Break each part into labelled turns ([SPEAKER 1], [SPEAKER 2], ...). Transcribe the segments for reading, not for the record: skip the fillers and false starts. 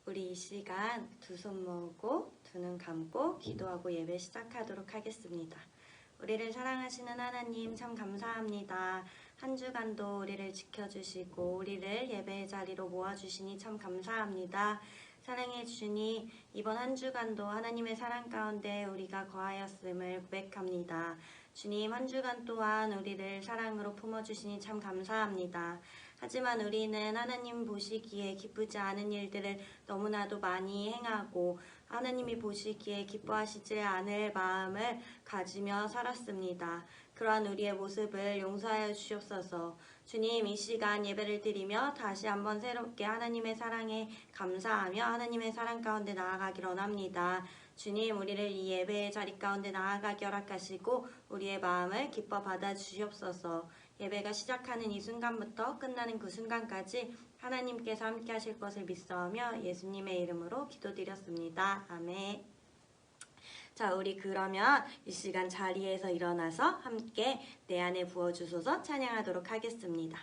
[SPEAKER 1] 우리 이 시간 두 손 모으고 두 눈 감고 기도하고 예배 시작하도록 하겠습니다. 우리를 사랑하시는 하나님 참 감사합니다. 한 주간도 우리를 지켜주시고 우리를 예배의 자리로 모아주시니 참 감사합니다. 사랑해 주니 이번 한 주간도 하나님의 사랑 가운데 우리가 거하였음을 고백합니다. 주님, 한 주간 또한 우리를 사랑으로 품어주시니 참 감사합니다. 하지만 우리는 하나님 보시기에 기쁘지 않은 일들을 너무나도 많이 행하고 하나님이 보시기에 기뻐하시지 않을 마음을 가지며 살았습니다. 그러한 우리의 모습을 용서하여 주시옵소서. 주님, 이 시간 예배를 드리며 다시 한번 새롭게 하나님의 사랑에 감사하며 하나님의 사랑 가운데 나아가길 원합니다. 주님, 우리를 이 예배의 자리 가운데 나아가게 허락하시고 우리의 마음을 기뻐 받아 주시옵소서. 예배가 시작하는 이 순간부터 끝나는 그 순간까지 하나님께서 함께 하실 것을 믿사오며 예수님의 이름으로 기도드렸습니다. 아멘. 자, 우리 그러면 이 시간 자리에서 일어나서 함께 내 안에 부어주소서 찬양하도록 하겠습니다.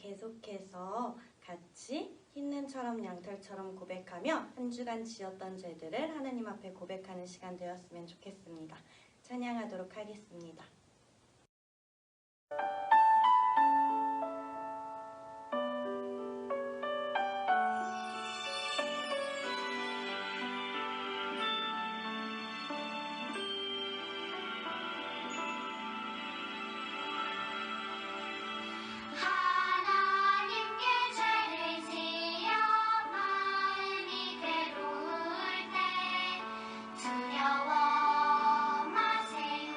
[SPEAKER 1] 계속해서 같이 흰눈처럼 양털처럼 고백하며 한 주간 지었던 죄들을 하나님 앞에 고백하는 시간 되었으면 좋겠습니다. 찬양하도록 하겠습니다.
[SPEAKER 2] 두려워 마세요.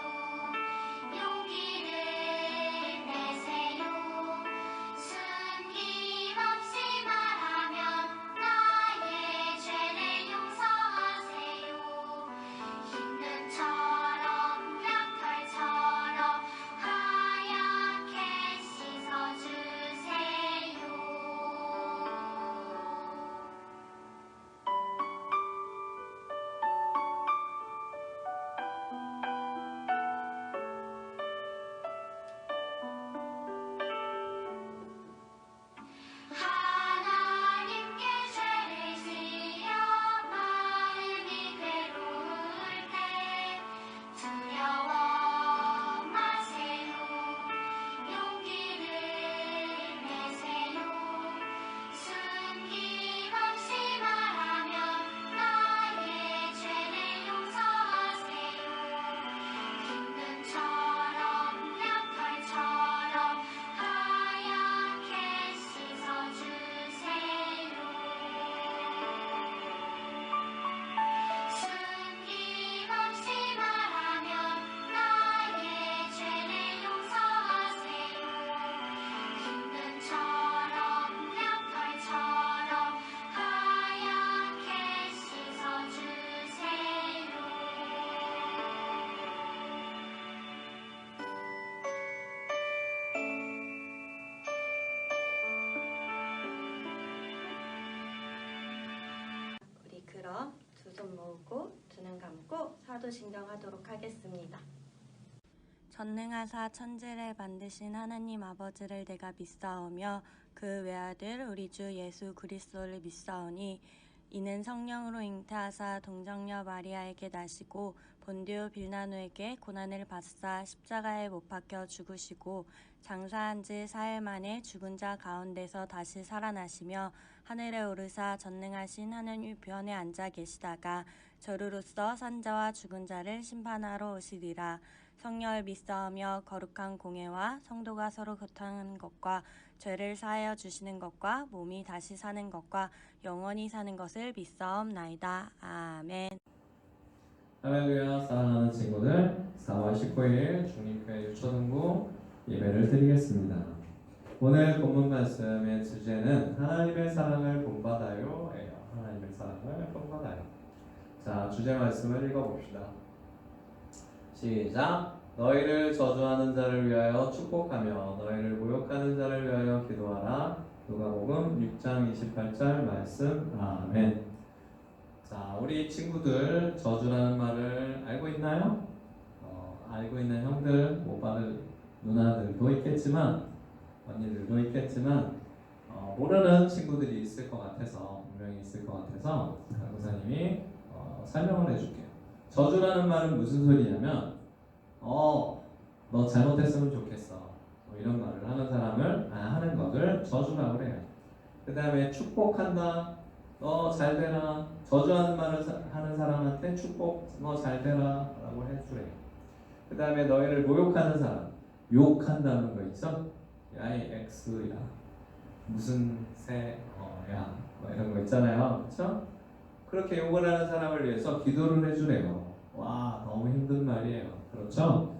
[SPEAKER 1] 손 모으고 두 눈 감고 사도신경하도록 하겠습니다. 전능하사 천지를 만드신 하나님 아버지를 내가 믿사오며 그 외아들 우리 주 예수 그리스도를 믿사오니 이는 성령으로 잉태하사 동정녀 마리아에게 나시고 본디오 빌라노에게 고난을 받사 십자가에 못 박혀 죽으시고 장사한 지 사흘 만에 죽은 자 가운데서 다시 살아나시며 하늘에 오르사 전능하신 하늘 우편에 앉아 계시다가 저루로서 산자와 죽은 자를 심판하러 오시리라. 성령을 믿사오며 거룩한 공예와 성도가 서로 교통하는 것과 죄를 사하여 주시는 것과 몸이 다시 사는 것과 영원히 사는 것을 믿사옵나이다. 아멘.
[SPEAKER 2] 할렐루야. 사랑하는 친구들, 4월 19일 중립교회 유초등부 예배를 드리겠습니다. 오늘 본문 말씀의 주제는 하나님의 사랑을 본받아요 예요. 하나님의 사랑을 본받아요. 자, 주제 말씀을 읽어봅시다. 시작. 너희를 저주하는 자를 위하여 축복하며 너희를 모욕하는 자를 위하여 기도하라. 누가복음 6장 28절 말씀. 아멘. 자, 우리 친구들 저주라는 말을 알고 있나요? 알고 있는 형들, 오빠들, 누나들도 있겠지만 언니들도 있겠지만 모르는 친구들이 있을 것 같아서 분명히 있을 것 같아서 강사님이 설명을 해줄게요. 저주라는 말은 무슨 소리냐면 너 잘못했으면 좋겠어 뭐 이런 말을 하는 사람을 하는 것을 저주라고 그래요. 그 다음에 축복한다. 너 잘 되라. 저주하는 말을 하는 사람한테 축복 너 잘 되라 라고 해주래요. 그 다음에 너희를 모욕하는 사람, 욕한다는 거 있죠? 야이 X야 무슨 새야 뭐 이런 거 있잖아요. 그렇죠? 그렇게 욕을 하는 사람을 위해서 기도를 해주래요. 와, 너무 힘든 말이에요. 그렇죠?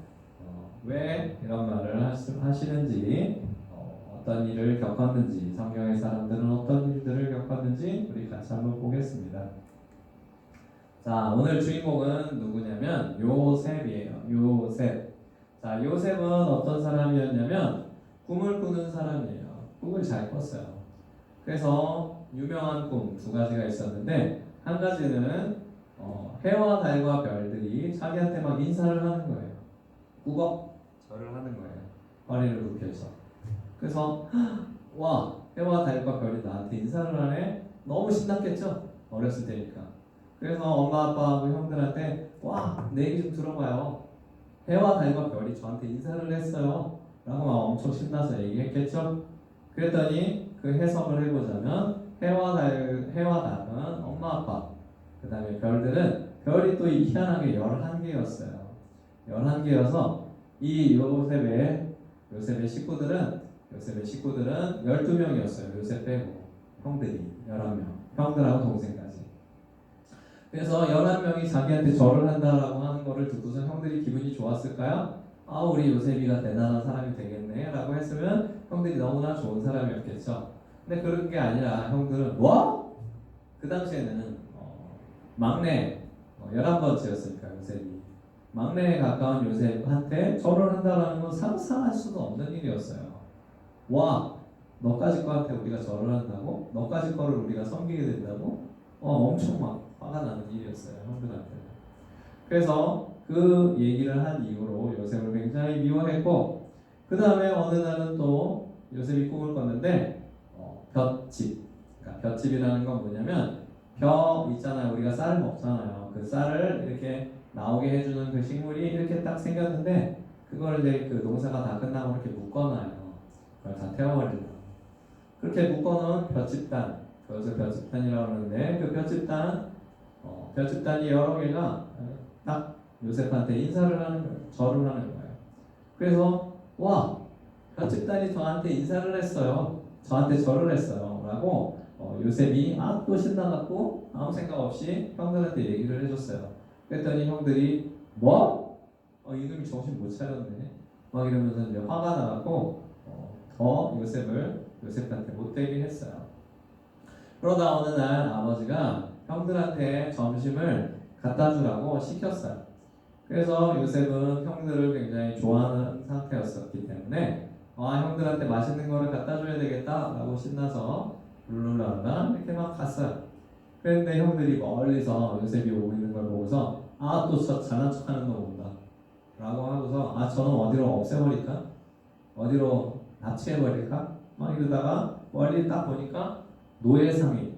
[SPEAKER 2] 왜 이런 말을 하시는지, 어떤 일을 겪었는지, 성경의 사람들은 어떤 일들을 겪었는지 우리 같이 한번 보겠습니다. 자, 오늘 주인공은 누구냐면 요셉이에요. 요셉. 자, 요셉은 어떤 사람이었냐면 꿈을 꾸는 사람이에요. 꿈을 잘 꿨어요. 그래서 유명한 꿈 두 가지가 있었는데, 한 가지는 해와 달과 별들이 자기한테 막 인사를 하는 거예요. 국어 절을 하는 거예요. 허리를 굽혀서. 그래서 와, 해와 달과 별이 나한테 인사를 하네. 너무 신났겠죠? 어렸을 때니까. 그래서 엄마 아빠하고 형들한테 와, 내 얘기 좀 들어봐요. 해와 달과 별이 저한테 인사를 했어요 라고 막 엄청 신나서 얘기했겠죠? 그랬더니 그 해석을 해보자면 해와 달은 엄마 아빠, 그 다음에 별이 또 희한하게 11개였어요 11개여서 이 요셉의 식구들은 12명이었어요 요셉 빼고. 형들이 11명, 형들하고 동생까지. 그래서 11명이 자기한테 절을 한다라고 하는 거를 듣고서 형들이 기분이 좋았을까요? 우리 요셉이가 대단한 사람이 되겠네 라고 했으면 형들이 너무나 좋은 사람이었겠죠. 근데 그런 게 아니라 형들은 뭐? 그 당시에는 막내 11번째였으니까 요셉이 막내에 가까운 요셉한테 절을 한다라는 건 상상할 수도 없는 일이었어요. 와, 너까지 거한테 우리가 절을 한다고? 너까지 거를 우리가 섬기게 된다고? 엄청 막 화가 나는 일이었어요, 형들한테. 그래서 그 얘기를 한 이후로 요셉을 굉장히 미워했고, 그 다음에 어느 날은 또 요셉이 꿈을 꿨는데 볏짚. 그러니까 볏짚이라는 건 뭐냐면 벼 있잖아요. 우리가 쌀을 먹잖아요. 그 쌀을 이렇게 나오게 해주는 그 식물이 이렇게 딱 생겼는데 그걸 이제 그 농사가 다 끝나고 이렇게 묶어놔요. 그걸 다 태워버리죠. 그렇게 묶어놓은 볏짚단, 그것을 볏짚단이라고 하는데 그 볏짚단이 여러 개가 딱 요셉한테 인사를 하는 거예요. 절을 하는 거예요. 그래서 와, 볏짚단이 저한테 인사를 했어요. 저한테 절을 했어요. 라고 요셉이 또 신나갖고 아무 생각 없이 형들한테 얘기를 해줬어요. 그랬더니 형들이 뭐? 이놈이 정신 못 차렸네. 막 이러면서 이제 화가 나갖고 더 요셉한테 못되게 했어요. 그러다 어느 날 아버지가 형들한테 점심을 갖다 주라고 시켰어요. 그래서 요셉은 형들을 굉장히 좋아하는 상태였었기 때문에 형들한테 맛있는 거를 갖다 줘야 되겠다 라고 신나서 룰루랄라 이렇게 막 갔어요. 그런데 형들이 멀리서 요셉이 오고 있는 걸 보고서 아, 또 저 잘난 척하는 놈 온다 라고 하고서 아, 저는 어디로 없애버릴까? 어디로 납치해버릴까? 막 이러다가 멀리 딱 보니까 노예상이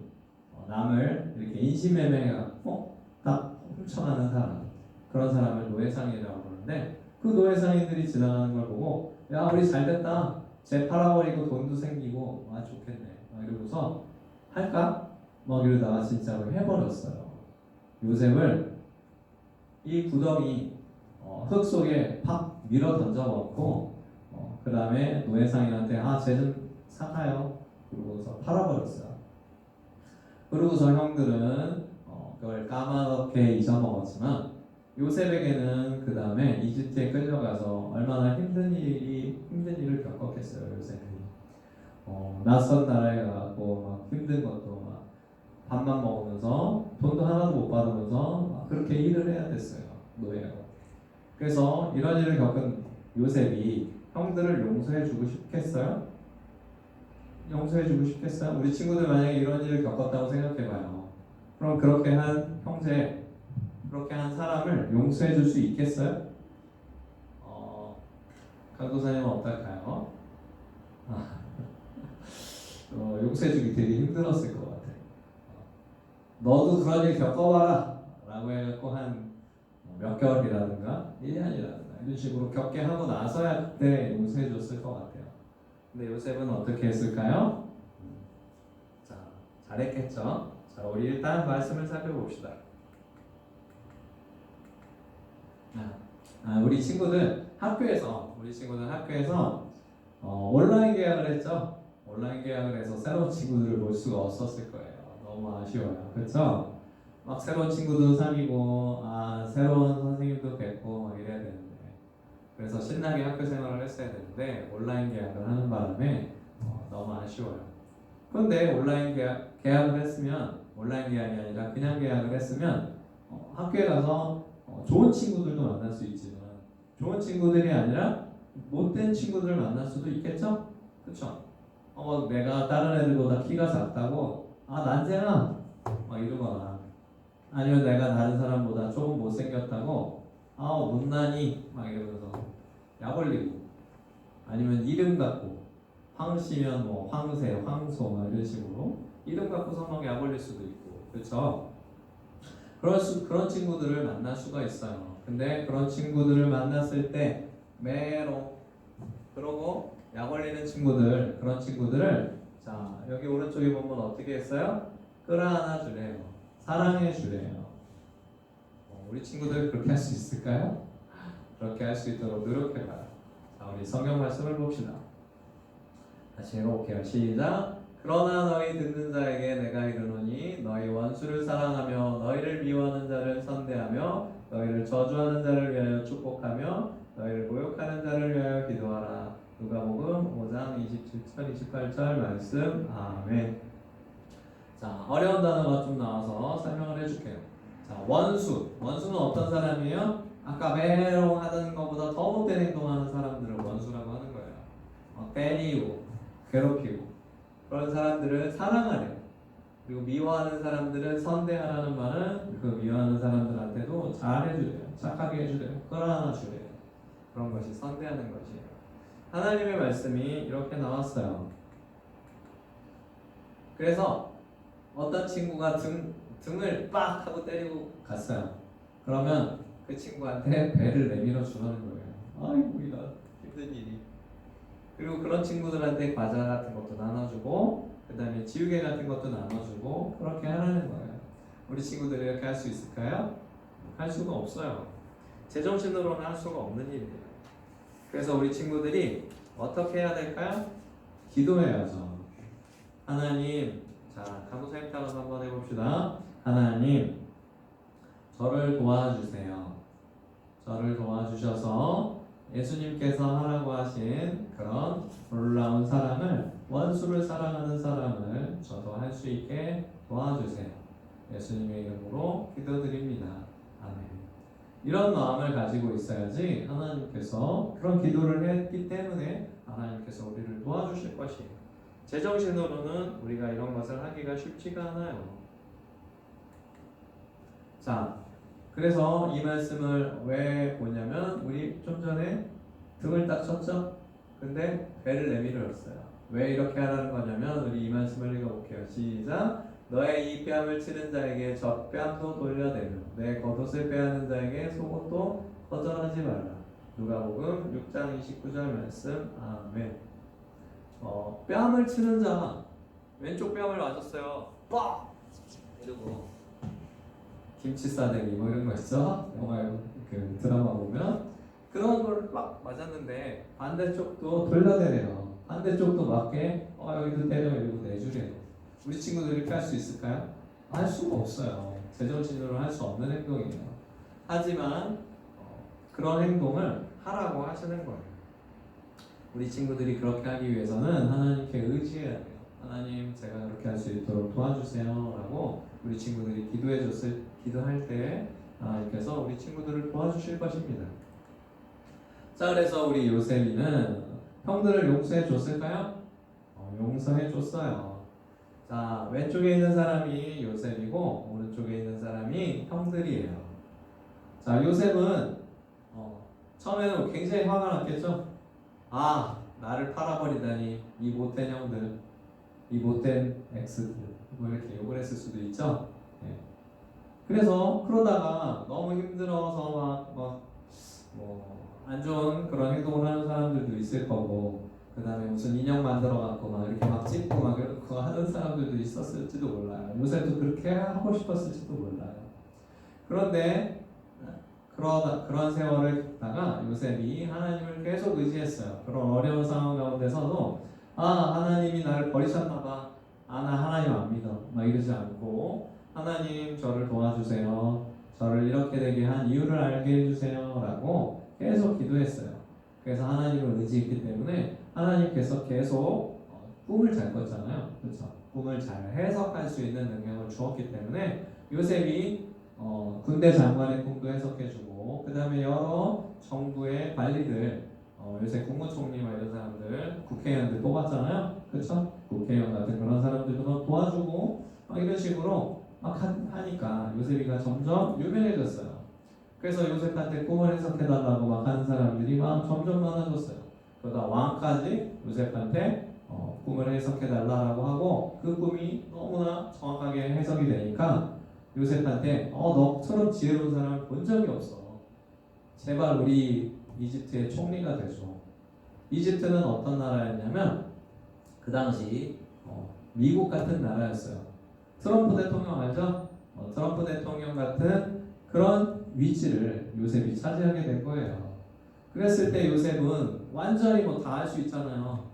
[SPEAKER 2] 남을 이렇게 인신매매해갖고 딱 훔쳐가는 사람, 그런 사람을 노예상이라고 부르는데, 그 노예상인들이 지나가는 걸 보고 야, 우리 잘됐다, 쟤 팔아버리고 돈도 생기고 아, 좋겠네 막 이러고서 할까? 막 이러다가 진짜로 해버렸어요. 요셉을 이 구덩이 흙 속에 팍 밀어 던져버렸고, 그 다음에 노예상인한테 아, 쟤 좀 사가요 그러고서 팔아버렸어요. 그러고서 형들은 그걸 까맣게 잊어먹었지만 요셉에게는 그 다음에 이집트에 끌려가서 얼마나 힘든 일을 겪었겠어요. 요셉이 낯선 나라에 가고 막 힘든 것도 막 밥만 먹으면서 돈도 하나도 못 받으면서 막 그렇게 일을 해야 됐어요. 노예가. 그래서 이런 일을 겪은 요셉이 형들을 용서해주고 싶겠어요? 용서해주고 싶겠어요? 우리 친구들 만약에 이런 일을 겪었다고 생각해봐요. 그럼 그렇게 한 형제, 그렇게 한 사람을 용서해줄 수 있겠어요? 강도사님은 어떨까요? 용서해주기 되게 힘들었을 것 같아요. 너도 그런 일 겪어봐라 라고 해갖고 한 몇 개월이라든가 1년이라든가 이런 식으로 겪게 하고 나서야 그때 용서해줬을 것 같아요. 근데 요셉은 어떻게 했을까요? 자, 잘했겠죠? 자, 우리 일단 말씀을 살펴봅시다. 우리 친구들 학교에서 온라인 계약을 했죠? 온라인 계약을 해서 새로운 친구들을 볼 수가 없었을 거예요. 너무 아쉬워요. 그렇죠? 막 새로운 친구도 사귀고 새로운 선생님도 뵙고 막 이래야 되는데, 그래서 신나게 학교 생활을 했어야 되는데 온라인 계약을 하는 바람에 너무 아쉬워요. 그런데 계약을 했으면, 온라인 계약이 아니라 그냥 계약을 했으면 학교에 가서 좋은 친구들도 만날 수 있지만 좋은 친구들이 아니라 못된 친구들을 만날 수도 있겠죠? 그쵸? 내가 다른 애들보다 키가 작다고 난쟁아 막 이러거나, 아니면 내가 다른 사람보다 조금 못생겼다고 못나니 막 이러면서 약 올리고, 아니면 이름 갖고 황씨면 뭐 황새, 황소 막 이런 식으로 이름 갖고서 막 약 올릴 수도 있고, 그렇죠? 그런 친구들을 만날 수가 있어요. 근데 그런 친구들을 만났을 때 매로 그러고 약 올리는 친구들, 그런 친구들을 자, 여기 오른쪽에 보면 어떻게 했어요? 끌어안아 주래요. 사랑해 주래요. 우리 친구들 그렇게 할 수 있을까요? 그렇게 할 수 있도록 노력해봐요. 자, 우리 성경 말씀을 봅시다. 다시 해볼게요. 시작. 그러나 너희 듣는 자에게 내가 이르노니 너희 원수를 사랑하며 너희를 미워하는 자를 선대하며 너희를 저주하는 자를 위하여 축복하며 너희를 모욕하는 자를 위하여 기도하라. 누가복음 5장 27절 28절 말씀. 아멘. 자, 어려운 단어가 좀 나와서 설명을 해줄게요. 자, 원수는 어떤 사람이에요? 아까 매로 하던 것보다 더 못된 행동하는 사람들을 원수라고 하는 거예요. 때리고 괴롭히고 그런 사람들을 사랑하래요. 그리고 미워하는 사람들은 선대하라는 말은 그 미워하는 사람들한테도 잘해주래요. 착하게 해주래요. 끌어안아주래요. 그런 것이 선대하는 것이에요. 하나님의 말씀이 이렇게 나왔어요. 그래서 어떤 친구가 등을 빡 하고 때리고 갔어요. 그러면 그 친구한테 배를 내밀어 주라는 거예요. 아이고 이런 힘든 일이. 그리고 그런 친구들한테 과자 같은 것도 나눠주고, 그 다음에 지우개 같은 것도 나눠주고, 그렇게 하라는 거예요. 우리 친구들이 이렇게 할 수 있을까요? 할 수가 없어요. 제정신으로는 할 수가 없는 일이에요. 그래서 우리 친구들이 어떻게 해야 될까요? 기도해야죠. 하나님, 자, 강도사님 따라서 한번 해봅시다. 하나님, 저를 도와주세요. 저를 도와주셔서 예수님께서 하라고 하신 그런 놀라운 사랑을, 원수를 사랑하는 사랑을 저도 할 수 있게 도와주세요. 예수님의 이름으로 기도드립니다. 아멘. 이런 마음을 가지고 있어야지 하나님께서, 그런 기도를 했기 때문에 하나님께서 우리를 도와주실 것이에요. 제정신으로는 우리가 이런 것을 하기가 쉽지가 않아요. 자, 그래서 이 말씀을 왜 보냐면 우리 좀 전에 등을 딱 쳤죠? 근데 배를 내밀었어요. 왜 이렇게 하라는 거냐면 우리 이 말씀을 읽어볼게요. 시작. 너의 이 뺨을 치는 자에게 저 뺨도 돌려대며 내 겉옷을 빼앗는 자에게 속옷도 거절하지 말라. 누가복음 6장 29절 말씀. 아멘. 뺨을 치는 자 왼쪽 뺨을 맞았어요. 빡! 이러고 김치 싸대기 뭐 이런 거 있어? 영화 그 드라마 보면 그런 걸 막 맞았는데 반대쪽도 돌려대래요. 반대쪽도 맞게 여기도 때려 이러고 내주래요. 우리 친구들이 이렇게 할 수 있을까요? 할 수가 없어요. 제정신으로 할 수 없는 행동이에요. 하지만 그런 행동을 하라고 하시는 거예요. 우리 친구들이 그렇게 하기 위해서는 하나님께 의지해야 돼요. 하나님 제가 그렇게 할 수 있도록 도와주세요 라고 우리 친구들이 기도할 때 하나님께서 우리 친구들을 도와주실 것입니다. 자, 그래서 우리 요셉이는 형들을 용서해 줬을까요? 용서해 줬어요. 자, 왼쪽에 있는 사람이 요셉이고 오른쪽에 있는 사람이 형들이에요. 자, 요셉은 처음에는 굉장히 화가 났겠죠? 나를 팔아버리다니 이 못된 형들, 이 못된 엑스들 뭐 이렇게 욕을 했을 수도 있죠. 네. 그래서 그러다가 너무 힘들어서 뭐 안 좋은 그런 행동을 하는 사람들도 있을 거고, 그 다음에 무슨 인형 만들어 갖고 막 이렇게 막 찢고 막 그거 하는 사람들도 있었을지도 몰라요. 요새도 그렇게 하고 싶었을지도 몰라요. 그런데 그런 세월을 겪다가 요셉이 하나님을 계속 의지했어요. 그런 어려운 상황 가운데서도 하나님이 나를 버리셨나봐. 나 하나님 안 믿어. 막 이러지 않고 하나님 저를 도와주세요. 저를 이렇게 되게 한 이유를 알게 해주세요. 라고 계속 기도했어요. 그래서 하나님을 의지했기 때문에 하나님께서 계속 꿈을 잘 꿨잖아요. 그렇죠? 꿈을 잘 해석할 수 있는 능력을 주었기 때문에 요셉이 군대 장관의 꿈도 해석해주고, 그 다음에 여러 정부의 관리들, 요새 국무총리 이런 사람들, 국회의원들 뽑았잖아요. 그렇죠? 국회의원 같은 그런 사람들도 도와주고 이런 식으로 막 하니까 요셉이가 점점 유명해졌어요. 그래서 요셉한테 꿈을 해석해달라고 막 하는 사람들이 막 점점 많아졌어요. 그러다 왕까지 요셉한테 꿈을 해석해달라고 하고, 그 꿈이 너무나 정확하게 해석이 되니까 요셉한테 너처럼 지혜로운 사람을 본 적이 없어. 제발 우리 이집트의 총리가 되죠. 이집트는 어떤 나라였냐면 그 당시 미국 같은 나라였어요. 트럼프 대통령 알죠? 트럼프 대통령 같은 그런 위치를 요셉이 차지하게 된 거예요. 그랬을 때 요셉은 완전히 다 할 수 있잖아요.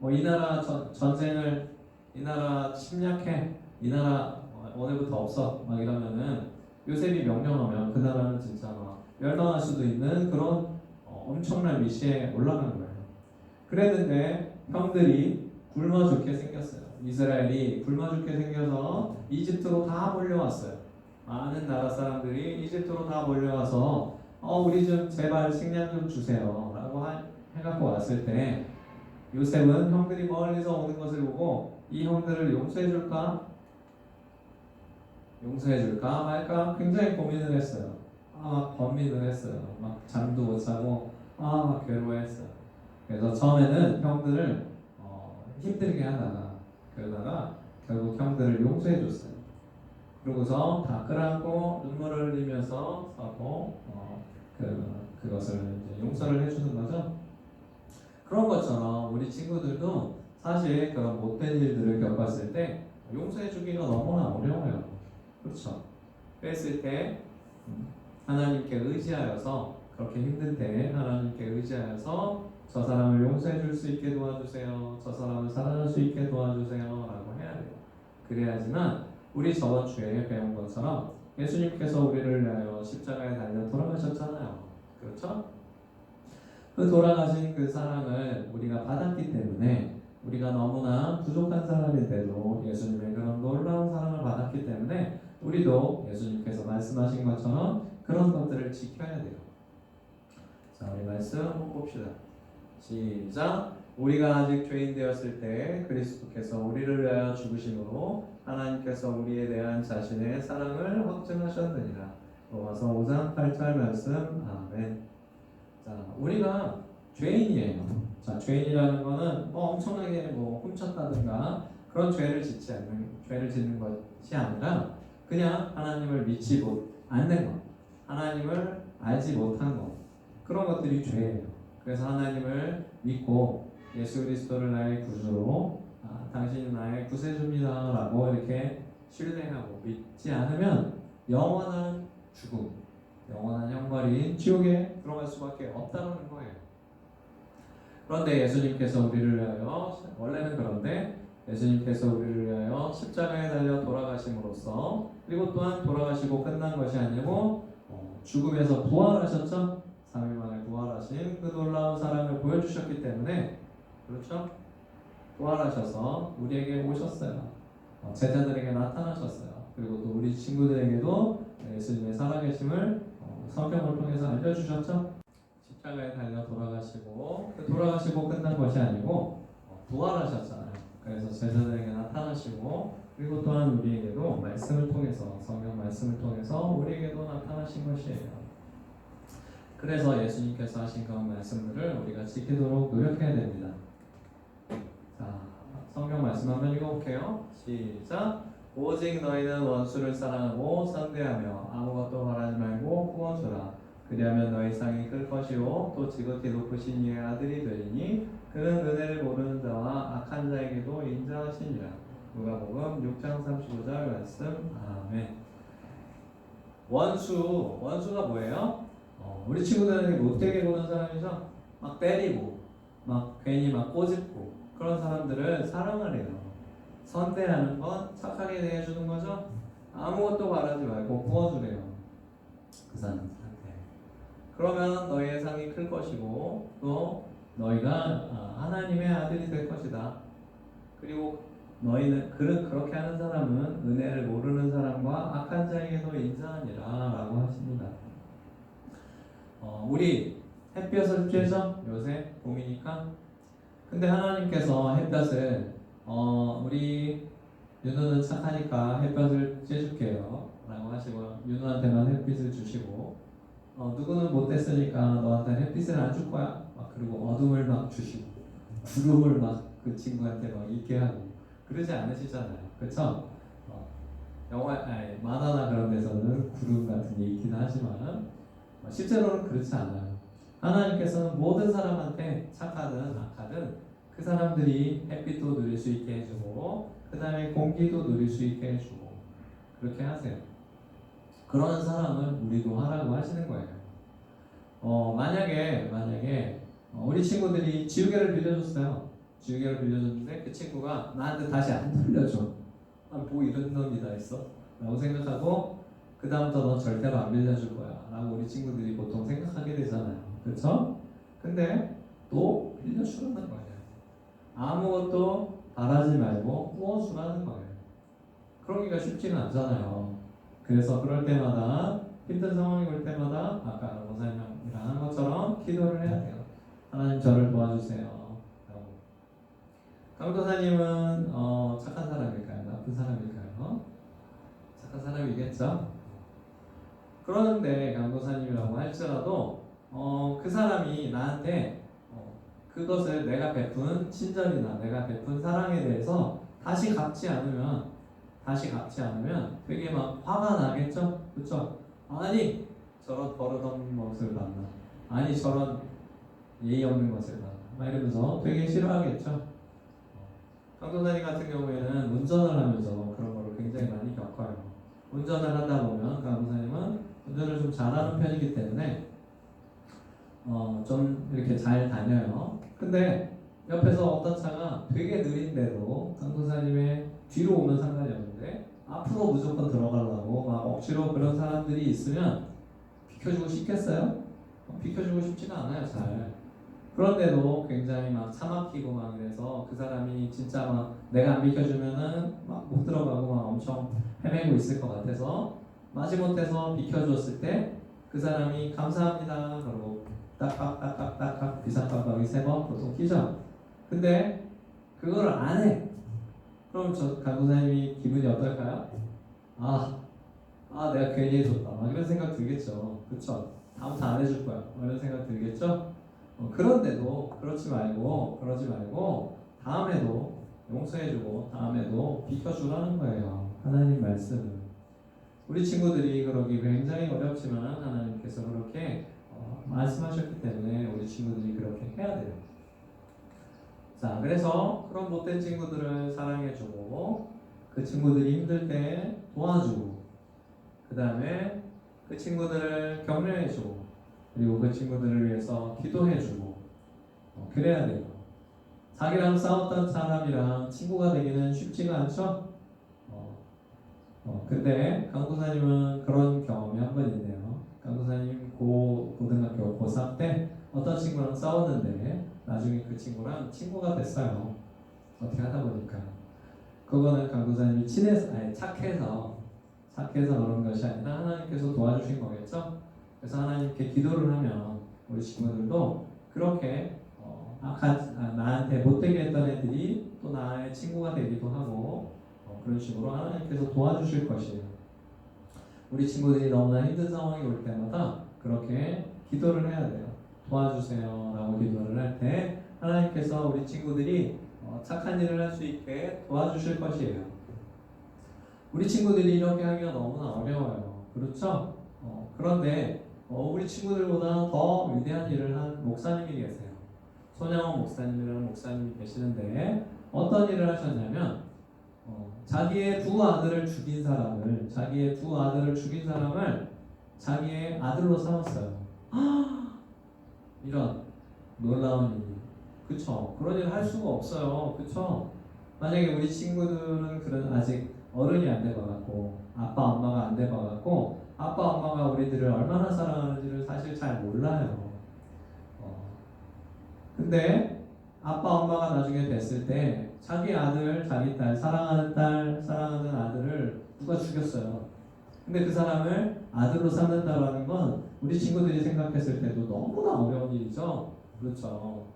[SPEAKER 2] 이 나라 전쟁을, 이 나라 침략해, 이 나라 오늘부터 없어 막 이러면은 요셉이 명령하면 그 나라는 진짜 막 멸망할 수도 있는 그런 엄청난 위치에 올라간 거예요. 그랬는데 형들이 굶어 죽게 생겼어요. 이스라엘이 굶어 죽게 생겨서 이집트로 다 몰려왔어요. 많은 나라 사람들이 이집트로 다 몰려와서 우리 좀 제발 식량 좀 주세요 라고 해갖고 왔을 때 요셉은 형들이 멀리서 오는 것을 보고 이 형들을 용서해줄까 말까 굉장히 고민을 했어요. 막 번민을 했어요. 막 잠도 못 자고 막 괴로워했어요. 그래서 처음에는 형들을 힘들게 하다가 그러다가 결국 형들을 용서해줬어요. 그러고서 다 끌어안고 눈물을 흘리면서 서고 그것을 이제 용서를 해주는 거죠. 그런 것처럼 우리 친구들도 사실 그런 못된 일들을 겪었을 때 용서해주기가 너무나 어려워요. 그렇죠? 그랬을 때 하나님께 의지하여서, 그렇게 힘든 때 하나님께 의지하여서 저 사람을 용서해 줄 수 있게 도와주세요, 저 사람을 사랑할 수 있게 도와주세요 라고 해야 돼요. 그래야지만 우리 저번 주에 배운 것처럼 예수님께서 우리를 위하여 십자가에 달려 돌아가셨잖아요. 그렇죠? 그 돌아가신 그 사랑을 우리가 받았기 때문에, 우리가 너무나 부족한 사람인데도 예수님의 그런 놀라운 사랑을 받았기 때문에 우리도 예수님께서 말씀하신 것처럼 그런 것들을 지켜야 돼요. 자, 우리 말씀 한번 봅시다. 시작. 우리가 아직 죄인 되었을 때 그리스도께서 우리를 위하여 죽으심으로 하나님께서 우리에 대한 자신의 사랑을 확증하셨느니라. 로마서 5장 8절 말씀. 아멘. 자, 우리가 죄인이에요. 자, 죄인이라는 거는 뭐 엄청나게 뭐 훔쳤다든가 그런 죄를 짓는 것이 아니라 그냥 하나님을 믿지 않는 것, 하나님을 알지 못한 것, 그런 것들이 죄예요. 그래서 하나님을 믿고 예수 그리스도를 나의 구주로, 당신이 나의 구세주입니다라고 이렇게 신뢰하고 믿지 않으면 영원한 죽음, 영원한 형벌인 지옥에 들어갈 수밖에 없다는 거예요. 그런데 예수님께서 우리를 위하여, 원래는 그런데 예수님께서 우리를 위하여 십자가에 달려 돌아가심으로써, 그리고 또한 돌아가시고 끝난 것이 아니고 죽음에서 부활하셨죠. 3일 만에 부활하신 그 놀라운 사랑을 보여주셨기 때문에, 그렇죠? 부활하셔서 우리에게 오셨어요. 제자들에게 나타나셨어요. 그리고 또 우리 친구들에게도 예수님의 살아계심을 성경을 통해서 알려주셨죠. 십자가에 달려 돌아가시고, 그 돌아가시고 끝난 것이 아니고 부활하셨잖아요. 그래서 제자들에게 나타나시고, 그리고 또한 우리에게도 말씀을 통해서, 성경 말씀을 통해서 우리에게도 나타나신 것이에요. 그래서 예수님께서 하신 그런 말씀들을 우리가 지키도록 노력해야 됩니다. 자, 성경 말씀 한번 읽어볼게요. 시작. 오직 너희는 원수를 사랑하고 선대하며 아무것도 말하지 말고 부어주라. 그리하면 너희 상이 클 것이요 또 지극히 높으신 이의 아들이 되리니 그는 은혜를 모르는 자와 악한 자에게도 인자하시니라. 누가복음 6장 35절 말씀. 아멘. 원수가 뭐예요? 우리 친구들에게 못되게 보는 사람이죠. 막 때리고 막 괜히 막 꼬집고 그런 사람들을 사랑을 해요. 선대하는 건 착하게 대해주는 거죠. 아무것도 말하지 말고 부어주래요. 그 사람들한테. 그러면 너희의 상이 클 것이고 또 너희가 하나님의 아들이 될 것이다. 그리고 너희는 그렇게 하는 사람은 은혜를 모르는 사람과 악한 자에게도 인자하니라 라고 하십니다. 우리 햇볕을 쬐죠? 요새 봄이니까. 근데 하나님께서 햇볕을 우리 윤호는 착하니까 햇볕을 쬐줄게요 라고 하시고 윤호한테만 햇빛을 주시고 누구는 못됐으니까 너한테 햇빛을 안 줄 거야 막 그리고 어둠을 막 주시고 구름을 막 그 친구한테 막 있게 하고 그러지 않으시잖아요. 그렇죠? 만화나 그런 데서는 구름 같은 게 있긴 하지만 실제로는 그렇지 않아요. 하나님께서는 모든 사람한테 착하든 악하든 그 사람들이 햇빛도 누릴 수 있게 해주고 그 다음에 공기도 누릴 수 있게 해주고 그렇게 하세요. 그런 사람은 우리도 하라고 하시는 거예요. 만약에 우리 친구들이 지우개를 빌려줬어요. 지우개를 빌려줬는데 그 친구가 나한테 다시 안 빌려줘. 뭐 이런 놈이 다 있어? 라고 생각하고 그 다음부터 너 절대로 안 빌려줄 거야 라고 우리 친구들이 보통 생각하게 되잖아요. 그렇죠? 근데 또 빌려주라는 거예요. 아무것도 바라지 말고 부어주라는 거예요. 그러기가 쉽지는 않잖아요. 그래서 그럴 때마다 힘든 상황이 올 때마다 아까 원사님이랑 한 것처럼 기도를 해야 돼요. 하나님 저를 도와주세요. 강도사님은 착한 사람일까요? 나쁜 사람일까요? 착한 사람이겠죠? 그런데 강도사님이라고 할지라도 그 사람이 나한테 그것을 내가 베푼 친절이나 내가 베푼 사랑에 대해서 다시 갚지 않으면 되게 막 화가 나겠죠? 그쵸? 아니 저런 버릇없는 것을 봤나? 아니 저런 예의 없는 것을 봤나? 막 이러면서 되게 싫어하겠죠? 강도사님 같은 경우에는 운전을 하면서 그런 거를 굉장히 많이 겪어요. 운전을 하다 보면 강도사님은 운전을 좀 잘하는 편이기 때문에 좀 이렇게 잘 다녀요. 근데 옆에서 어떤 차가 되게 느린데도 강도사님의 뒤로 오면 상관이 없는데 앞으로 무조건 들어가려고 막 억지로 그런 사람들이 있으면 비켜주고 싶겠어요? 비켜주고 싶지가 않아요, 잘. 그런데도 굉장히 막 차 막히고 막 이래서 그 사람이 진짜 막 내가 안 비켜주면은 막 못 들어가고 막 엄청 헤매고 있을 것 같아서 마지못해서 비켜줬을 때 그 사람이 감사합니다 그러고 딱딱딱딱딱 비상깜빡이 3번 보통 끼죠. 근데 그걸 안 해. 그럼 저 강도사님이 기분이 어떨까요? 아 내가 괜히 해줬다 막 이런 생각 들겠죠. 그쵸? 다음부터 안 해줄 거야 뭐 이런 생각 들겠죠. 그런데도 그러지 말고 다음에도 용서해주고 다음에도 비켜주라는 거예요. 하나님 말씀은 우리 친구들이 그러기 굉장히 어렵지만 하나님께서 그렇게 말씀하셨기 때문에 우리 친구들이 그렇게 해야 돼요. 자, 그래서 그런 못된 친구들을 사랑해주고 그 친구들이 힘들 때 도와주고 그 다음에 그 친구들을 격려해주고 그리고 그 친구들을 위해서 기도해주고 그래야 돼요. 자기랑 싸웠던 사람이랑 친구가 되기는 쉽지가 않죠? 근데 강도사님은 그런 경험이 한 번 있네요. 강도사님 고등학교 고3 때 어떤 친구랑 싸웠는데 나중에 그 친구랑 친구가 됐어요. 어떻게 하다 보니까 그거는 강도사님이 착해서 그런 것이 아니라 하나님께서 도와주신 거겠죠. 그래서 하나님께 기도를 하면 우리 친구들도 그렇게 나한테 못되게 했던 애들이 또 나의 친구가 되기도 하고 그런 식으로 하나님께서 도와주실 것이에요. 우리 친구들이 너무나 힘든 상황이 올 때마다 그렇게 기도를 해야 돼요. 도와주세요 라고 기도를 할 때 하나님께서 우리 친구들이 착한 일을 할 수 있게 도와주실 것이에요. 우리 친구들이 이렇게 하기가 너무나 어려워요. 그렇죠? 그런데 우리 친구들보다 더 위대한 일을 한 목사님이 계세요. 손양원 목사님이라는 목사님이 계시는데 어떤 일을 하셨냐면 자기의 두 아들을 죽인 사람을 자기의 아들로 삼았어요. 이런 놀라운 일이. 그쵸? 그런 일을 할 수가 없어요. 그쵸? 만약에 우리 친구들은 그런 아직 어른이 안 돼봐갖고 아빠 엄마가 안 돼봐갖고 아빠 엄마가 우리들을 얼마나 사랑하는지를 사실 잘 몰라요. 근데 아빠 엄마가 나중에 됐을 때 자기 아들, 자기 사랑하는 아들을 누가 죽였어요. 근데 그 사람을 아들로 삼는다라는 건 우리 친구들이 생각했을 때도 너무나 어려운 일이죠. 그렇죠.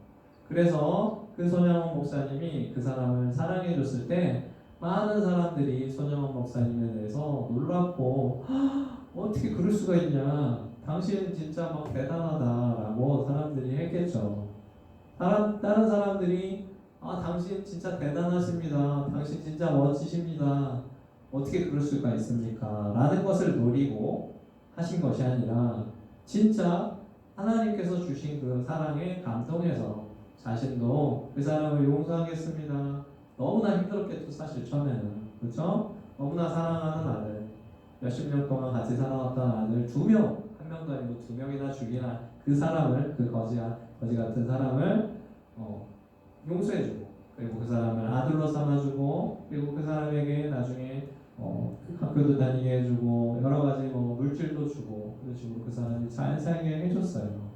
[SPEAKER 2] 그래서 그 손영원 목사님이 그 사람을 사랑해 줬을 때 많은 사람들이 손영원 목사님에 대해서 놀랍고 어떻게 그럴 수가 있냐. 당신은 진짜 막 대단하다라고 사람들이 했겠죠. 다른 사람들이 당신 진짜 대단하십니다. 당신 진짜 멋지십니다. 어떻게 그럴 수가 있습니까? 라는 것을 노리고 하신 것이 아니라 진짜 하나님께서 주신 그 사랑에 감동해서 자신도 그 사람을 용서하겠습니다. 너무나 힘들었겠죠, 사실 처음에는. 그렇죠? 너무나 사랑하는 아들, 몇십 년 동안 같이 살아왔던 아들 두 명, 한 명도 아니고 두 명이나 죽이나 그 사람을, 그 거지 같은 사람을 용서해주고 그리고 그 사람을 아들로 삼아주고 그리고 그 사람에게 나중에 학교도 다니게 해주고 여러 가지 물질도 주고 그런 식으로 그 사람이 잘 살게 해줬어요.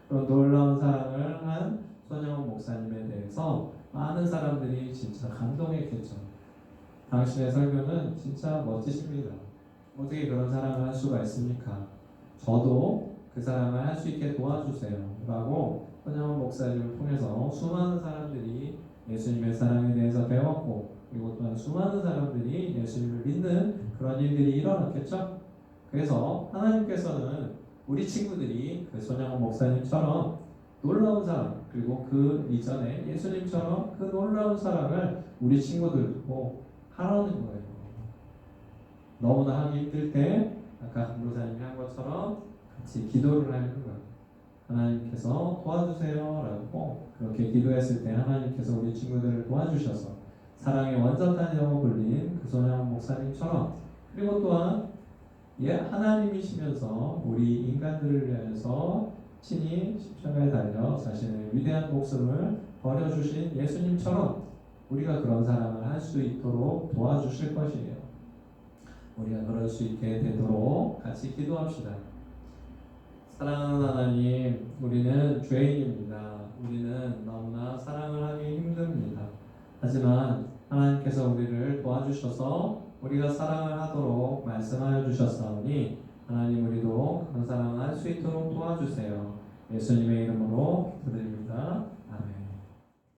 [SPEAKER 2] 그런 놀라운 사랑을 한 손영원 목사님에 대해서 많은 사람들이 진짜 감동했겠죠. 당신의 설교는 진짜 멋지십니다. 어떻게 그런 사랑을 할 수가 있습니까? 저도 그 사랑을 할 수 있게 도와주세요 라고 손영원 목사님을 통해서 수많은 사람들이 예수님의 사랑에 대해서 배웠고 그리고 또한 수많은 사람들이 예수님을 믿는 그런 일들이 일어났겠죠. 그래서 하나님께서는 우리 친구들이 그 손영원 목사님처럼 놀라운 사랑 그리고 그 이전에 예수님처럼 그 놀라운 사랑을 우리 친구들도 하라는 거예요. 너무나 하기 힘들 때 아까 강도사님이 한 것처럼 같이 기도를 하는 거예요. 하나님께서 도와주세요 라고 그렇게 기도했을 때 하나님께서 우리 친구들을 도와주셔서 사랑의 원자탄이라고 불린 그 손양원 목사님처럼 그리고 또한 하나님이시면서 우리 인간들을 위해서 친히 십자가에 달려 자신의 위대한 목숨을 버려주신 예수님처럼 우리가 그런 사랑을 할 수 있도록 도와주실 것이에요. 우리가 그럴 수 있게 되도록 같이 기도합시다. 사랑하는 하나님, 우리는 죄인입니다. 우리는 너무나 사랑을 하기 힘듭니다. 하지만 하나님께서 우리를 도와주셔서 우리가 사랑을 하도록 말씀하여 주셨사오니 하나님 우리도 그런 사랑을 할 수 있도록 도와주세요. 예수님의 이름으로 기도드립니다.